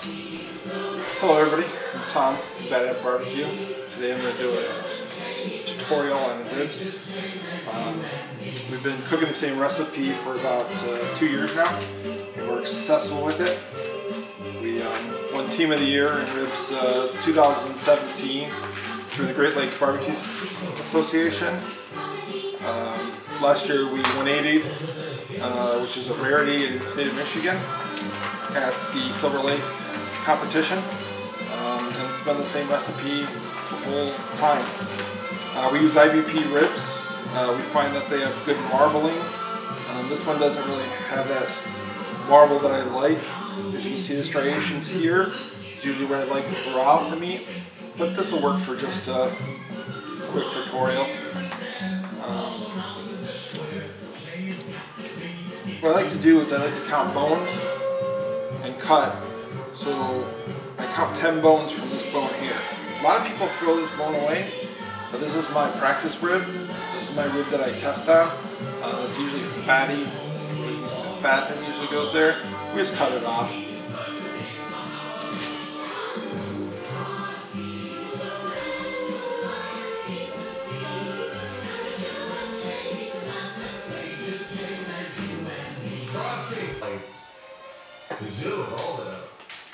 Hello everybody, I'm Tom from BBQ. Today I'm going to do a tutorial on ribs. We've been cooking the same recipe for about 2 years now, and we're successful with it. We won Team of the Year in Ribs 2017 through the Great Lakes Barbecue Association. Last year we won 80, which is a rarity in the state of Michigan, at the Silver Lake competition. And it's been the same recipe the whole time. We use BBQ ribs. We find that they have good marbling. This one doesn't really have that marble that I like. As you can see, the striations here is usually what I like throughout the meat, but this will work for just a quick tutorial. What I like to do is I like to count bones and cut. So I count 10 bones from this bone here. A lot of people throw this bone away, but this is my practice rib. This is my rib that I test on. It's usually fatty. You see the fat that usually goes there. We just cut it off.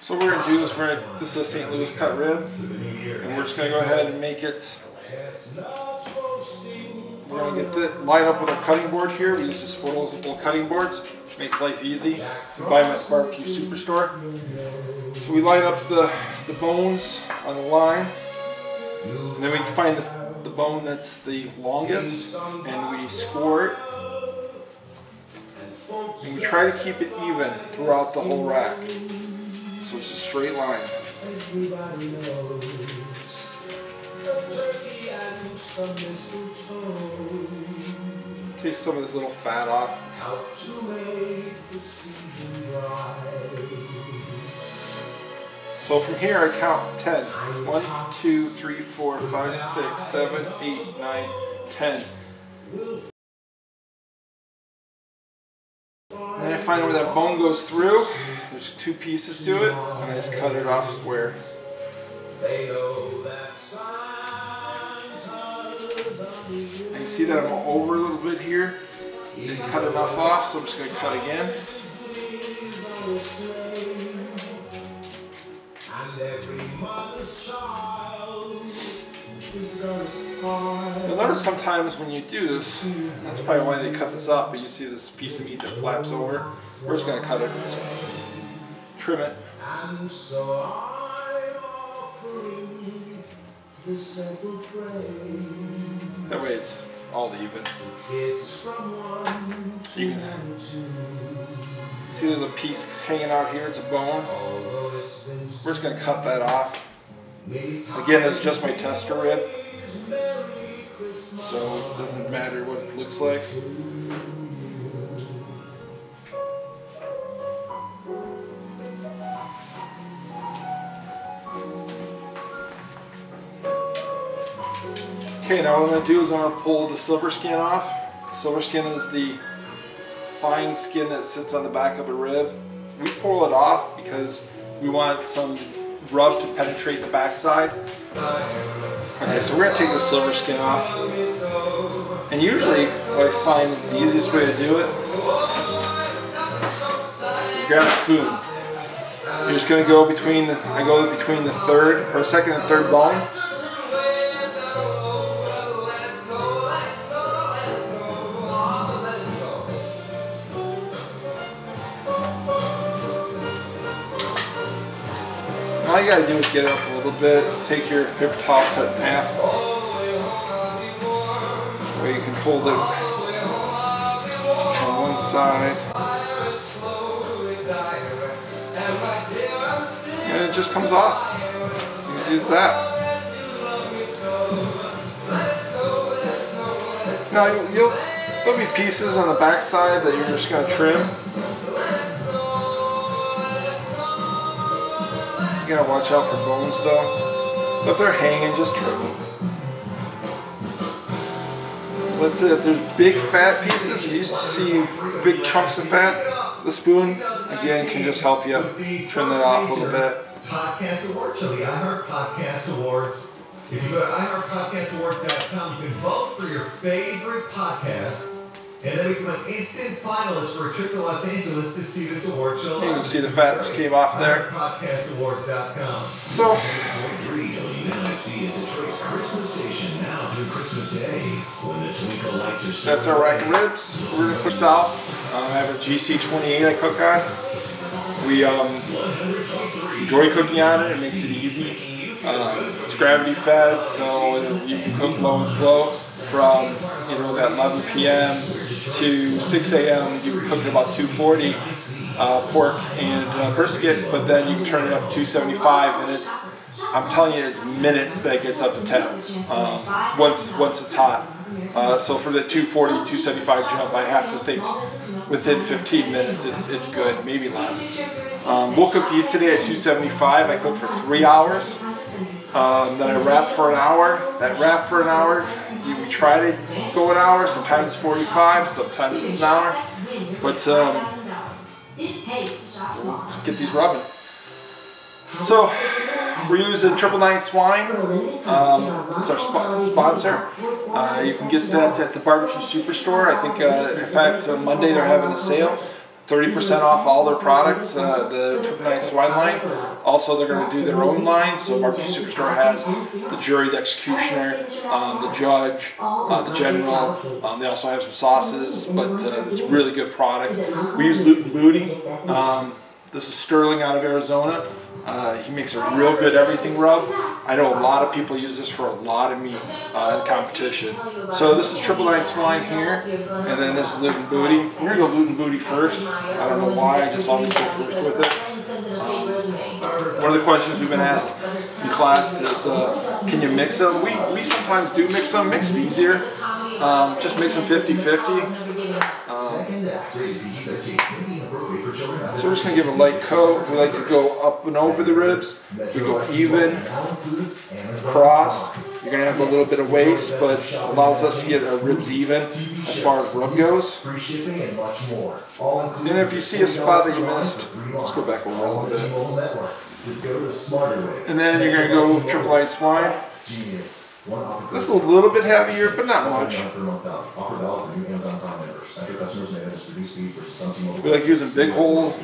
So what we're going to do is this is a St. Louis cut rib, and we're just going to go ahead and make it. We're going to get the line up with our cutting board here. We use disposable cutting boards. Makes life easy. You buy them at the Barbecue Superstore. So we line up the bones on the line, and then we find the bone that's the longest, and we score it. And we try to keep it even throughout the whole rack. So it's a straight line. Take some of this little fat off. So from here I count 10. 1, 2, 3, 4, 5, 6, 7, 8, 9, 10. And then I find where that bone goes through. There's 2 pieces to it, and I just cut it off square. I can see that I'm over a little bit here. Didn't cut enough off, so I'm just going to cut again. You'll notice sometimes when you do this, that's probably why they cut this off, but you see this piece of meat that flaps over. We're just going to cut it, trim it. That way it's all even. You can see there's a piece hanging out here, it's a bone. We're just going to cut that off. Again, this is just my tester rib, so it doesn't matter what it looks like. Okay, now what I'm going to do is I'm going to pull the silver skin off. Silver skin is the fine skin that sits on the back of a rib. We pull it off because we want some rub to penetrate the backside. Okay, so we're going to take the silver skin off. And usually what I find is the easiest way to do it is grab a spoon. You're just going to go between the third or second and third bone. All you gotta do is get it up a little bit, take your paper towel, cut it in half, where you can hold it on one side, and it just comes off. You can use that. Now there'll be pieces on the back side that you're just gonna trim. You gotta watch out for bones though. But if they're hanging, just trim them. So let's say if there's big fat pieces, you see big chunks of fat, The spoon, again, can just help you trim that off a little bit. Podcast Awards, so the iHeart Podcast Awards. If you go to iHeartPodcastAwards.com, you can vote for your favorite podcast, and then become an instant finalist for a trip to Los Angeles to see this award show. You can see the fat just came off there. iHeartPodcastAwards.com. So, that's our rack of ribs. We're going to put this out. I have a GC28 I cook on. We enjoy cooking on it. It makes it easy. It's gravity fed, so you can cook low and slow from that 11 p.m. to 6 a.m. You can cook at about 240 pork and brisket, but then you can turn it up to 275, and I'm telling you, it's minutes that it gets up to 10 once it's hot. So for the 240, 275 jump, I have to think within 15 minutes it's good, maybe less. We'll cook these today at 275. I cook for 3 hours. Then I wrap for an hour. That wrap for an hour, we try to go an hour. Sometimes it's 45, sometimes it's an hour. But we'll get these rubbing. So we're using 999 Swine. It's our sponsor. You can get that at the BBQ Superstore. I think, in fact, on Monday they're having a sale. 30% off all their products, the 999 Swine line. Also, they're going to do their own line. So BBQ Superstore has the jury, the executioner, the judge, the general. They also have some sauces, but it's a really good product. We use Loot & Booty. This is Sterling out of Arizona. He makes a real good everything rub. I know a lot of people use this for a lot of meat in competition. So this is 999 Swine here, and then this is Loot & Booty. We're going to go Loot & Booty first. I don't know why, I just always go first with it. One of the questions we've been asked in class is, can you mix them? We sometimes do mix them, makes it easier. Just mix them 50-50. So we're just going to give a light coat. We like to go up and over the ribs. We go even, crossed. You're going to have a little bit of waste, but allows us to get our ribs even as far as rub goes. And if you see a spot that you missed, let's go back over a little bit. And then you're going to go 999 Swine. This is a little bit heavier, but not much. We like using big hole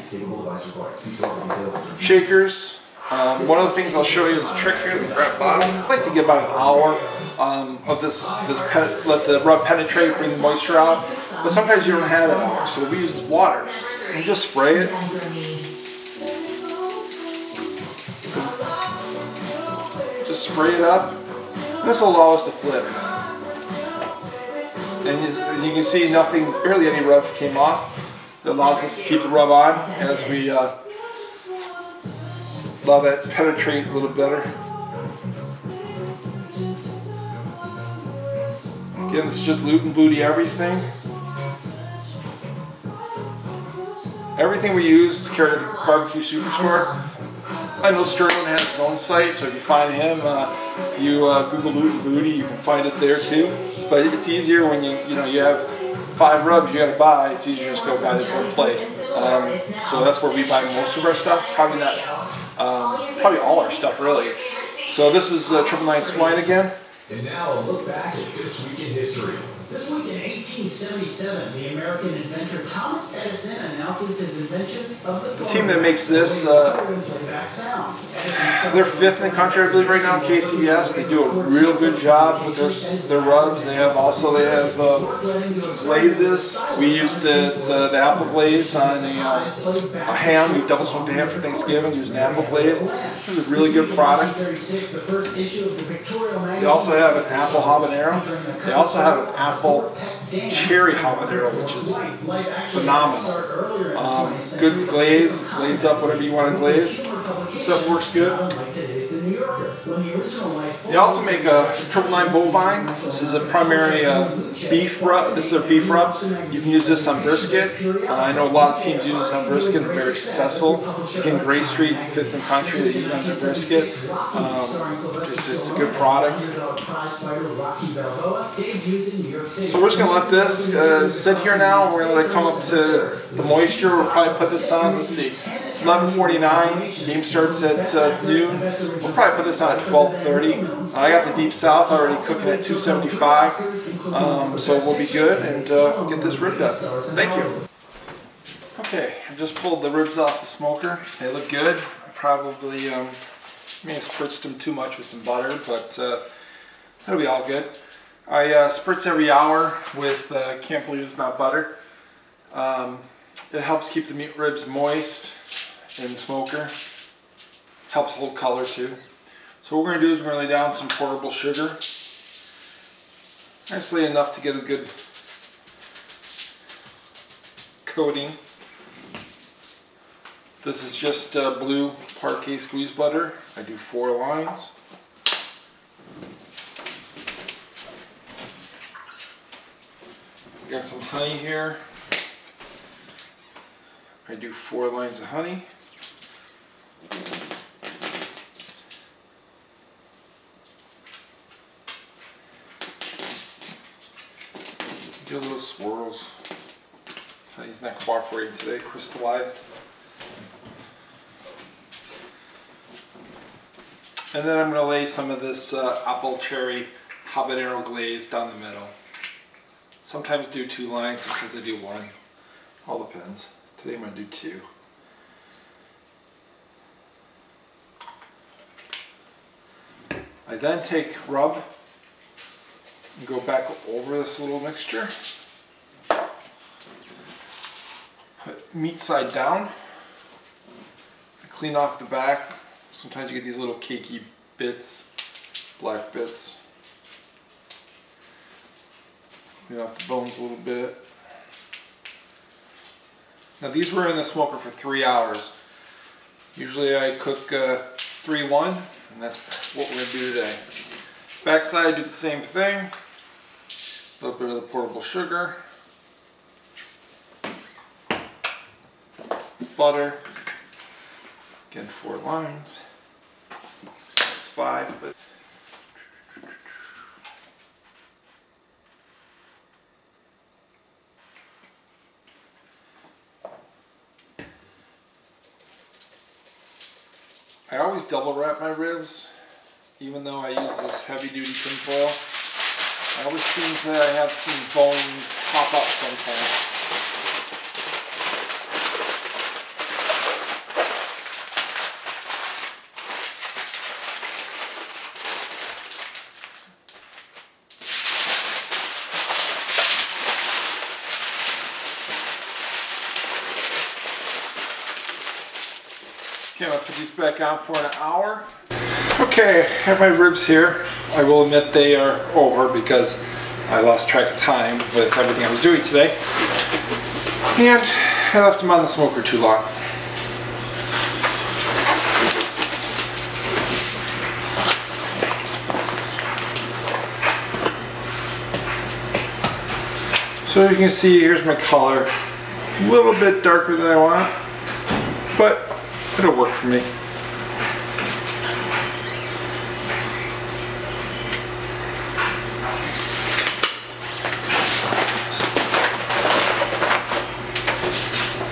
shakers. One of the things I'll show you is a trick here in the crab bottom. I like to get about an hour of let the rub penetrate, bring the moisture out. But sometimes you don't have that hour, so we use water. And just spray it. Just spray it up. This will allow us to flip. And you can see nothing, barely any rub came off. It allows us to keep the rub on as we allow that to penetrate a little better. Again, this is just Loot & Booty everything. Everything we use is carried at the BBQ Superstore. I know Sterling has his own site, so if you find him, if you Google Loot & Booty, you can find it there too. But it's easier when you have 5 rubs you got to buy. It's easier to just go buy it in one place. So that's where we buy most of our stuff. Probably not, probably all our stuff really. So this is 999 Swine again. And now a look back at this week in history. This week in 1877, the American inventor Thomas Edison announces his invention of the team that makes this, they're 5th in the country, I believe, right now, KCBS. They do a real good job with their rubs. They have glazes. We used the apple glaze on a ham. We double smoked the ham for Thanksgiving using apple glaze. This is a really good product. They also have an apple habanero. They also have an apple cherry habanero, which is phenomenal. Good glaze up whatever you want to glaze. This stuff works good. They also make a 999 bovine. This is a primary beef rub. This is a beef rub. You can use this on brisket. I know a lot of teams use this on brisket and very successful. Again, Gray Street, 5th and Country, they use it on their brisket. It's a good product. So we're just going to let this sit here now. We're going to let it come up to the moisture. We'll probably put this on, let's see, it's 11:49. Game starts at noon. We'll probably put this on at 12:30. I got the Deep South already cooking at 275. So we'll be good and we'll get this rib done. Thank you. Okay, I just pulled the ribs off the smoker. They look good. I probably may have spritzed them too much with some butter, but that'll be all good. I spritz every hour with, can't believe it's not butter. It helps keep the meat ribs moist in the smoker. Helps hold color too. So what we're going to do is we're going to lay down some portable sugar. Nicely enough to get a good coating. This is just blue Parquet squeeze butter. I do 4 lines. I got some honey here. I do 4 lines of honey. Do little swirls. Honey's not cooperating today, crystallized. And then I'm going to lay some of this apple cherry habanero glaze down the middle. Sometimes do 2 lines, sometimes I do 1. All depends. Today I'm going to do 2. I then take rub and go back over this little mixture. Put meat side down. Clean off the back. Sometimes you get these little cakey bits, black bits. Clean off the bones a little bit. Now these were in the smoker for 3 hours. Usually I cook 3-1, and that's what we're going to do today. Backside I do the same thing. A little bit of the portable sugar. Butter. Again, 4 lines. It's 5, but I always double wrap my ribs, even though I use this heavy duty tin foil. I always seem that I have some bones pop up sometimes. Okay, I'll put these back on for an hour. Okay, I have my ribs here. I will admit they are over because I lost track of time with everything I was doing today. And I left them on the smoker too long. So you can see, here's my color. A little bit darker than I want, but it'll work for me.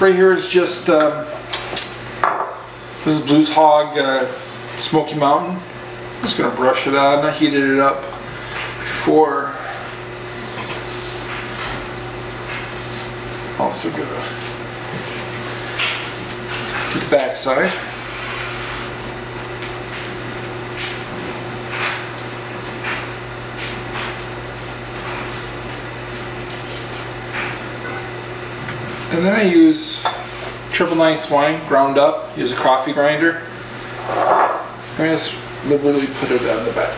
Right here is just, this is Blues Hog Smoky Mountain. I'm just going to brush it on. I heated it up before. Also going to do the back side. And then I use 999 swine ground up. Use a coffee grinder. I just liberally put it on the back.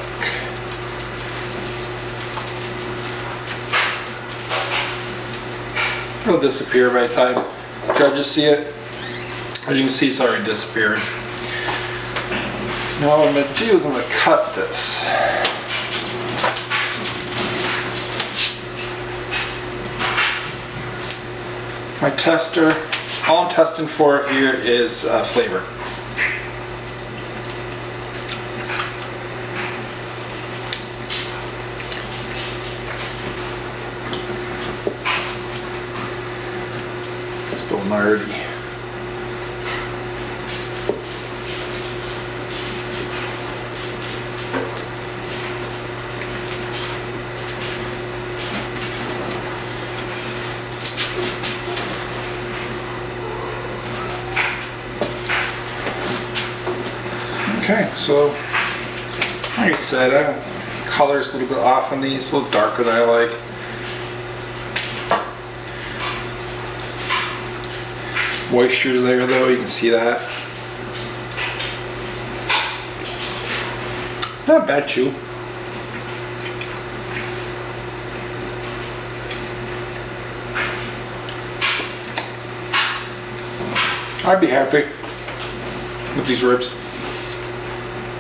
It'll disappear by the time judges see it. As you can see, it's already disappeared. Now what I'm going to do is I'm going to cut this. My tester, all I'm testing for here is flavor. It's a little nerdy. Okay, so like I said, color's a little bit off on these, a little darker than I like. Moisture's there though, you can see that. Not bad chew. I'd be happy with these ribs.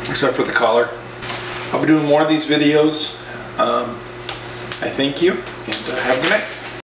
Except for the collar. I'll be doing more of these videos. I thank you and have a good night.